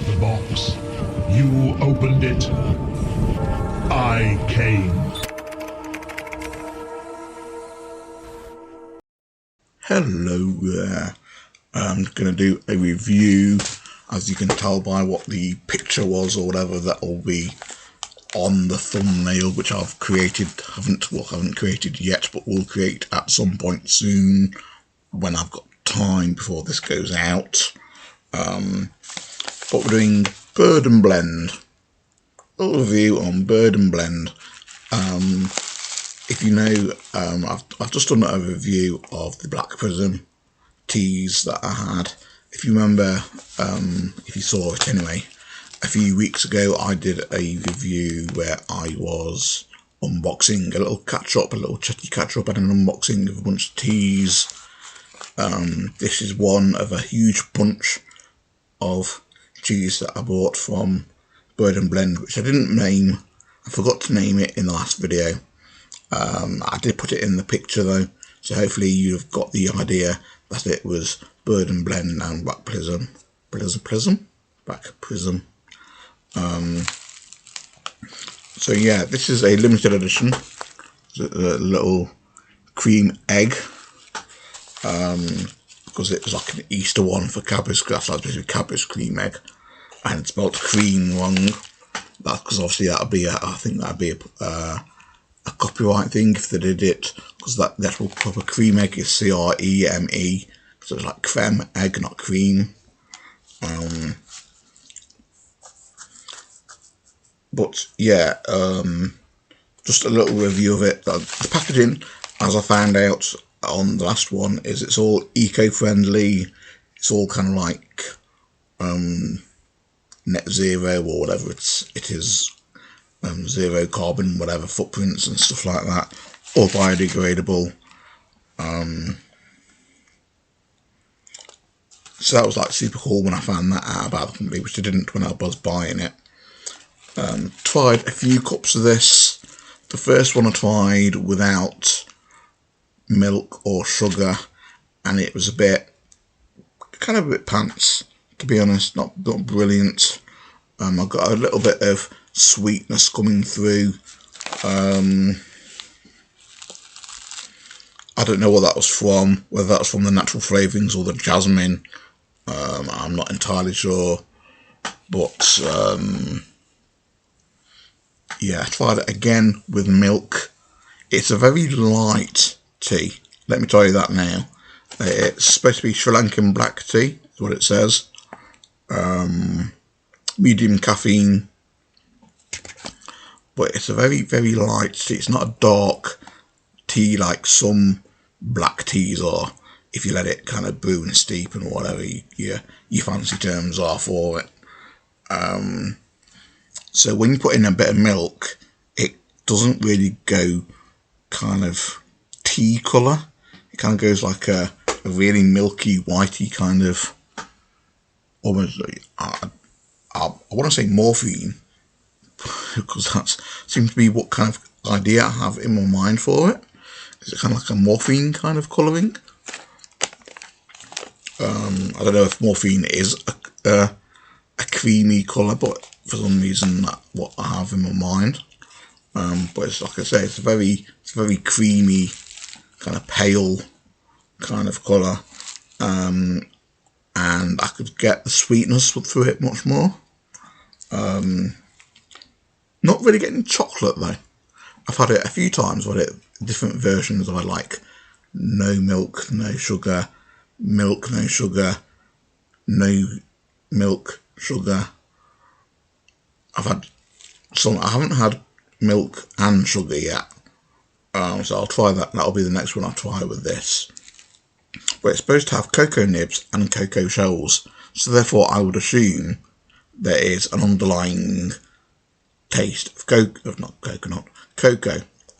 The box. You opened it. I came. Hello there. I'm going to do a review, as you can tell by what the picture was or whatever, that will be on the thumbnail, which I've created, haven't created yet, but will create at some point soon when I've got time before this goes out. But we're doing Bird and Blend. A little review on Bird and Blend. If you know, I've just done a review of the Black Prism teas that I had. If you remember, if you saw it anyway, a few weeks ago I did a review where I was unboxing a little catch-up, a little chatty catch-up, and an unboxing of a bunch of teas. This is one of a huge bunch of teas that I bought from Bird and Blend, which I didn't name. I forgot to name it in the last video. I did put it in the picture though, so hopefully you've got the idea that it was Bird and Blend and Black Prism. Black Prism. So yeah, this is a limited edition. It's a little cream egg. Because it was like an Easter one for Cadbury's, that's like basically Cadbury's cream egg, and it's spelled cream wrong. That's because obviously that'd be I think that'd be a copyright thing if they did it, because the actual proper cream egg is CREME, so it's like creme egg, not cream. But yeah, just a little review of it. The packaging, as I found out on the last one, is it's all eco-friendly. It's all kind of like net zero or whatever it is, zero carbon whatever footprints and stuff like that, all biodegradable. So that was like super cool when I found that out about the company, which I didn't when I was buying it. Tried a few cups of this. The first one I tried without milk or sugar, and it was a bit pants, to be honest. Not brilliant. I got a little bit of sweetness coming through. I don't know what that was from, whether that's from the natural flavourings or the jasmine. I'm not entirely sure, but yeah, I tried it again with milk. It's a very light tea, let me tell you that now. It's supposed to be Sri Lankan black tea, is what it says. Medium caffeine, but it's a very, very light tea. It's not a dark tea like some black teas are, if you let it kind of brew and steep and whatever your fancy terms are for it. So when you put in a bit of milk, it doesn't really go kind of tea colour. It kind of goes like a really milky, whitey kind of, almost, I want to say morphine, because that seems to be what kind of idea I have in my mind for it. Is it kind of like a morphine kind of colouring? I don't know if morphine is a creamy colour, but for some reason that's what I have in my mind. But it's like I say, it's a very creamy, kind of pale kind of colour, and I could get the sweetness through it much more. Not really getting chocolate though. I've had it a few times with it, different versions. I like no milk, no sugar, milk, no sugar, no milk, sugar. I've had some, I haven't had milk and sugar yet, so I'll try that. That'll be the next one I'll try with this. But it's supposed to have cocoa nibs and cocoa shells, so therefore I would assume there is an underlying taste of cocoa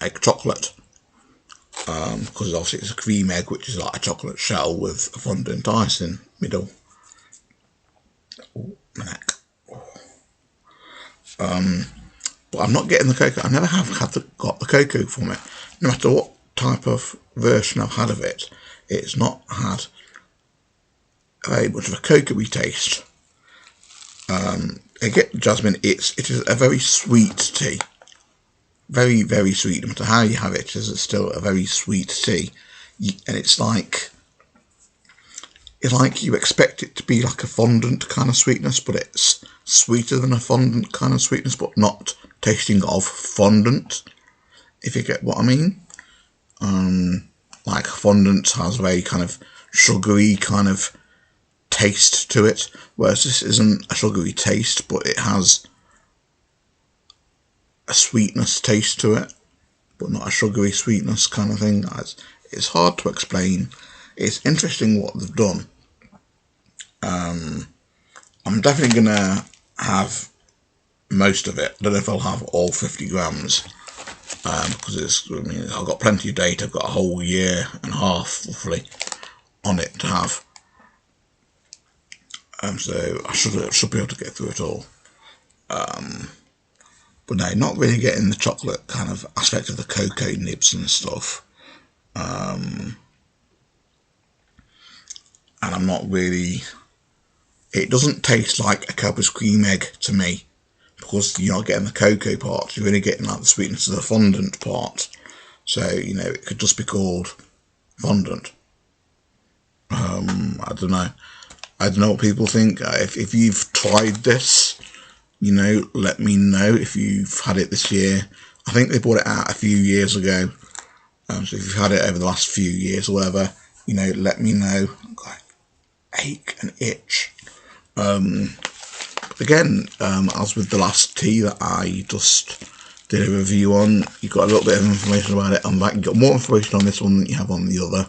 egg chocolate, because obviously it's a cream egg, which is like a chocolate shell with a fondant ice in the middle. Oh, my neck. But I'm not getting the cocoa. I never have got the cocoa from it. No matter what type of version I've had of it, it's not had very much of a cocoa-y taste. Again, jasmine, it is a very sweet tea. Very, very sweet. No matter how you have it, it's still a very sweet tea. And it's like you expect it to be like a fondant kind of sweetness, but it's sweeter than a fondant kind of sweetness, but not tasting of fondant, if you get what I mean. Like fondant has a very kind of sugary kind of taste to it, whereas this isn't a sugary taste, but it has a sweetness taste to it, but not a sugary sweetness kind of thing. It's hard to explain. It's interesting what they've done. I'm definitely gonna have most of it. I don't know if I'll have all 50 grams, because I've got plenty of data. I've got a whole year and a half roughly on it to have. So I should be able to get through it all. But no, not really getting the chocolate kind of aspect of the cocoa nibs and stuff. And I'm not really... It doesn't taste like a Cadbury's cream egg to me, because you're not getting the cocoa part. You're really getting like the sweetness of the fondant part. So, you know, it could just be called fondant. I don't know. I don't know what people think. If you've tried this, you know, let me know if you've had it this year. I think they brought it out a few years ago. So if you've had it over the last few years or whatever, you know, let me know. I've got ache and itch. Again, as with the last tea that I just did a review on, you got a little bit of information about it on that. You got more information on this one than you have on the other.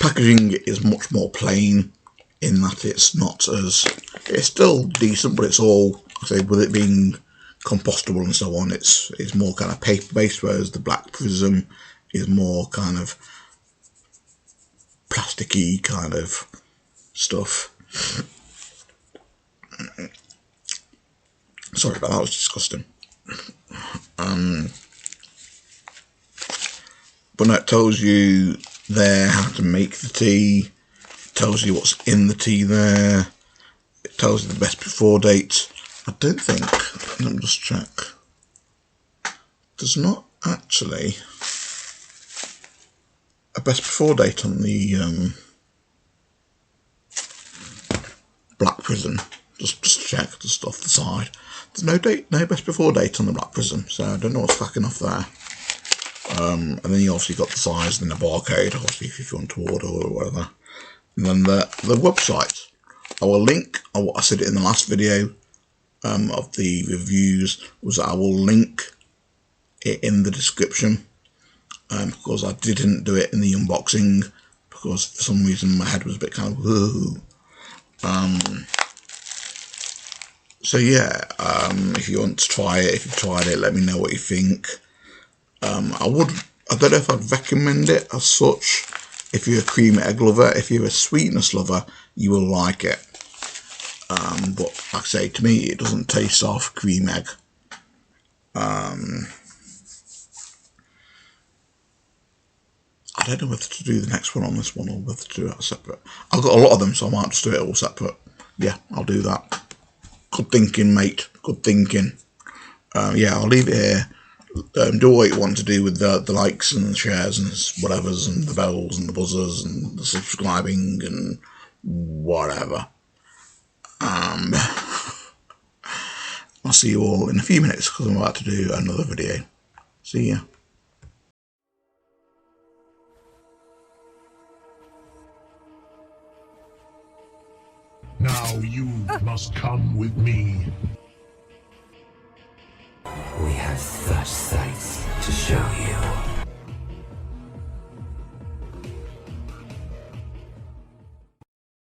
Packaging is much more plain in that it's not as... It's still decent, but it's all, I say, with it being compostable and so on, it's more kind of paper based, whereas the Black Prism is more kind of plasticky kind of stuff. Sorry about that, that was disgusting. But no, it tells you there how to make the tea, it tells you what's in the tea there, it tells you the best before date. I don't think, let me just check, there's not actually a best before date on the Black Prism. Just check, just off the side. There's no date, no best before date on the Black Prism, so I don't know what's fucking off there. And then you obviously got the size and the barcode, obviously if you want to order or whatever. And then the website. I will link, I said it in the last video of the reviews, was that I will link it in the description, because I didn't do it in the unboxing, because for some reason my head was a bit kind of whoa. So yeah, if you want to try it, if you've tried it, let me know what you think. I don't know if I'd recommend it as such. If you're a cream egg lover, if you're a sweetness lover, you will like it. But like I say, to me, it doesn't taste of cream egg. I don't know whether to do the next one on this one or whether to do it separate. I've got a lot of them, so I might just do it all separate. Yeah, I'll do that. Good thinking, mate. Good thinking. Yeah, I'll leave it here. Do what you want to do with the likes and the shares and whatevers and the bells and the buzzers and the subscribing and whatever. I'll see you all in a few minutes because I'm about to do another video. See ya. Now you must come with me. We have such sights to show you.